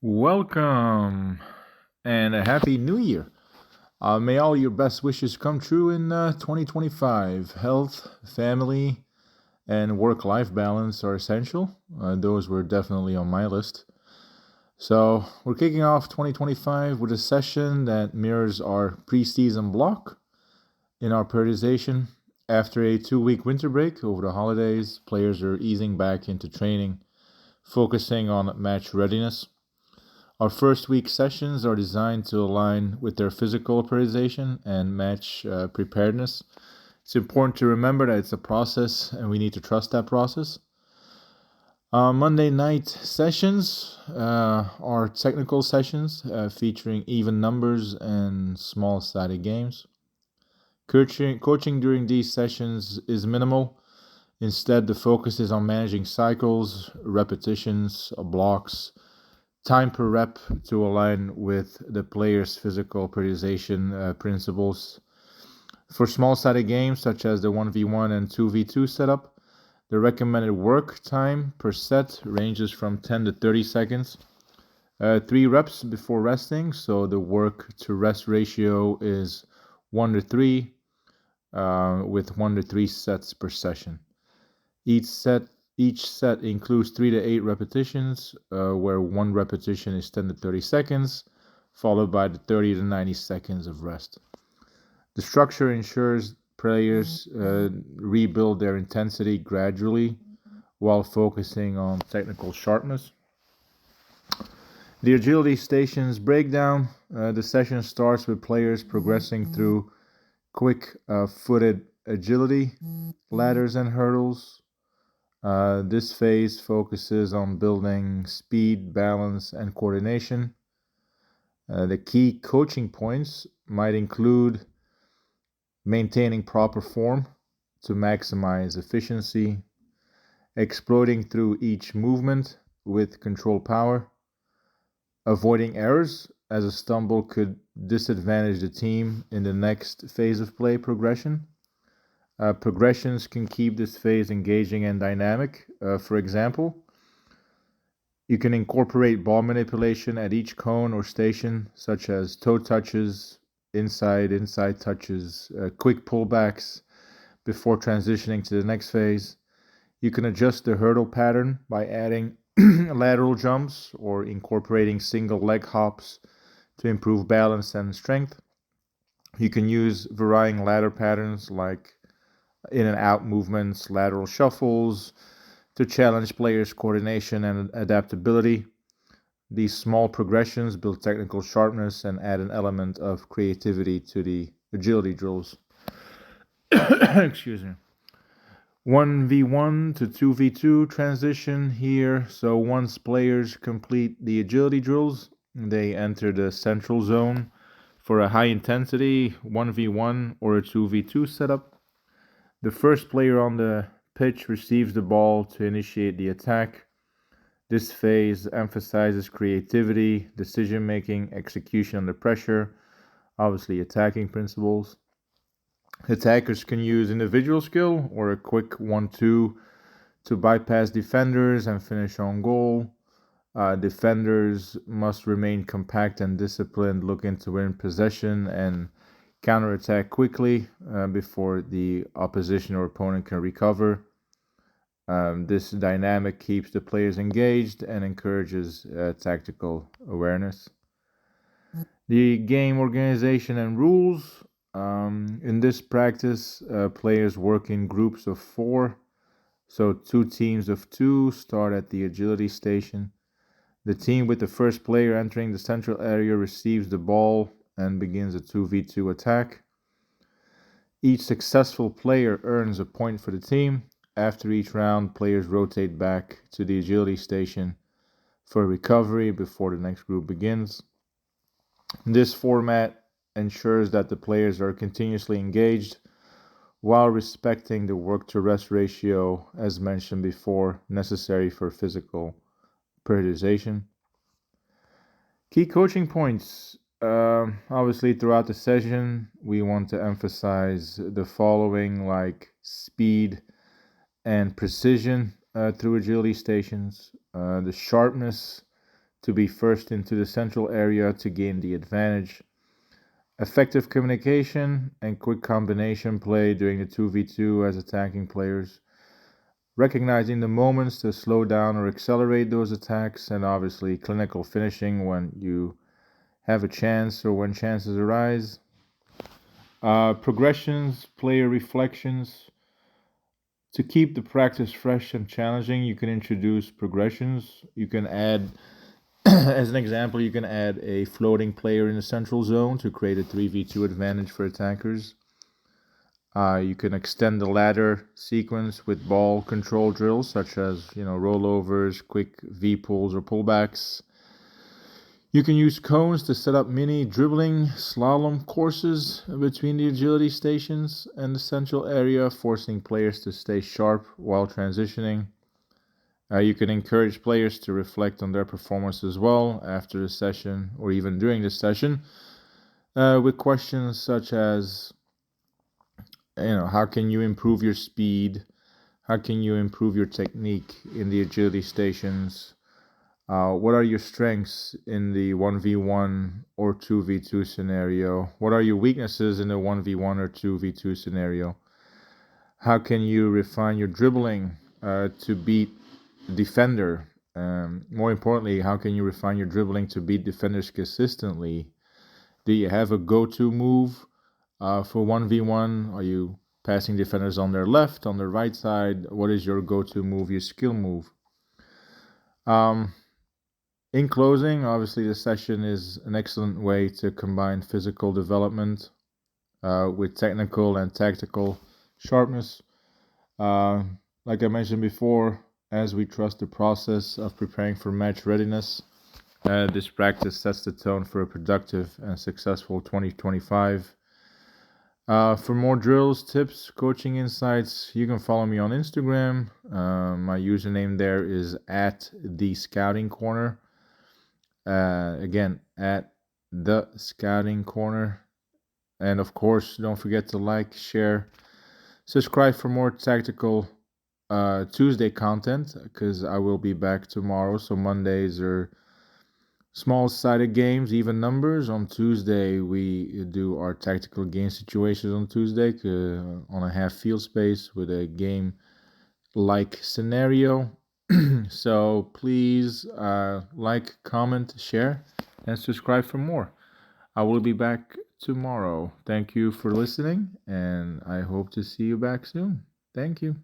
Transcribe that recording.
Welcome and a happy new year. May all your best wishes come true in 2025. Health, family, and work life balance are essential. Those were definitely on my list. So, we're kicking off 2025 with a session that mirrors our preseason block in our periodization. After a 2 week winter break over the holidays, players are easing back into training, focusing on match readiness. Our first week sessions are designed to align with their physical periodization and match preparedness. It's important to remember that it's a process and we need to trust that process. Monday night sessions are technical sessions featuring even numbers and small sided games. Coaching during these sessions is minimal. Instead, the focus is on managing cycles, repetitions, blocks, time per rep to align with the player's physical periodization principles. For small-sided games such as the 1v1 and 2v2 setup, the recommended work time per set ranges from 10 to 30 seconds. 3 reps before resting, so the work to rest ratio is 1 to 3 with 1 to 3 sets per session. Each set includes 3 to 8 repetitions, where one repetition is 10 to 30 seconds, followed by the 30 to 90 seconds of rest. The structure ensures players rebuild their intensity gradually while focusing on technical sharpness. The agility stations breakdown. The session starts with players progressing through quick footed agility, ladders, and hurdles. This phase focuses on building speed, balance, and coordination. The key coaching points might include maintaining proper form to maximize efficiency, exploding through each movement with controlled power, avoiding errors as a stumble could disadvantage the team in the next phase of play progression. Progressions can keep this phase engaging and dynamic. For example, you can incorporate ball manipulation at each cone or station, such as toe touches, inside touches, quick pullbacks before transitioning to the next phase. You can adjust the hurdle pattern by adding lateral jumps or incorporating single leg hops to improve balance and strength. You can use varying ladder patterns like in and out movements, lateral shuffles, to challenge players' coordination and adaptability. These small progressions build technical sharpness and add an element of creativity to the agility drills. Excuse me. 1v1 to 2v2 transition here. So once players complete the agility drills, they enter the central zone for a high intensity 1v1 or a 2v2 setup. The first player on the pitch receives the ball to initiate the attack. This phase emphasizes creativity, decision making, execution under pressure, obviously attacking principles. Attackers can use individual skill or a quick 1-2 to bypass defenders and finish on goal. Defenders must remain compact and disciplined, looking to win possession and counterattack quickly before the opposition or opponent can recover. This dynamic keeps the players engaged and encourages tactical awareness. The game organization and rules. In this practice, players work in groups of 4. So 2 teams of 2 start at the agility station. The team with the first player entering the central area receives the ball and begins a 2v2 attack. Each successful player earns a point for the team. After each round, players rotate back to the agility station for recovery before the next group begins. This format ensures that the players are continuously engaged while respecting the work to rest ratio, as mentioned before, necessary for physical periodization. Key coaching points. Obviously, throughout the session, we want to emphasize the following, like speed and precision through agility stations, the sharpness to be first into the central area to gain the advantage. Effective communication and quick combination play during the 2v2 as attacking players. Recognizing the moments to slow down or accelerate those attacks, and obviously clinical finishing when you have a chance or when chances arise. Progressions, player reflections. To keep the practice fresh and challenging, you can introduce progressions. You can add, as an example, you can add a floating player in the central zone to create a 3v2 advantage for attackers. You can extend the ladder sequence with ball control drills such as rollovers, quick V pulls or pullbacks. You can use cones to set up mini dribbling slalom courses between the agility stations and the central area, forcing players to stay sharp while transitioning. You can encourage players to reflect on their performance as well after the session or even during the session with questions such as, how can you improve your speed? How can you improve your technique in the agility stations? What are your strengths in the 1v1 or 2v2 scenario? What are your weaknesses in the 1v1 or 2v2 scenario? How can you refine your dribbling to beat defender? More importantly, how can you refine your dribbling to beat defenders consistently? Do you have a go-to move for 1v1? Are you passing defenders on their left, on their right side? What is your go-to move, your skill move? In closing, obviously the session is an excellent way to combine physical development with technical and tactical sharpness. Like I mentioned before, as we trust the process of preparing for match readiness, this practice sets the tone for a productive and successful 2025. For more drills, tips, coaching insights, you can follow me on Instagram. My username there is @thescoutingcorner. Again, @thescoutingcorner. And of course, don't forget to like, share, subscribe for more tactical Tuesday content, because I will be back tomorrow. So Mondays are small-sided games, even numbers. On Tuesday, we do our tactical game situations on Tuesday on a half field space with a game-like scenario. So please like, comment, share, and subscribe for more. I will be back tomorrow. Thank you for listening, and I hope to see you back soon. Thank you.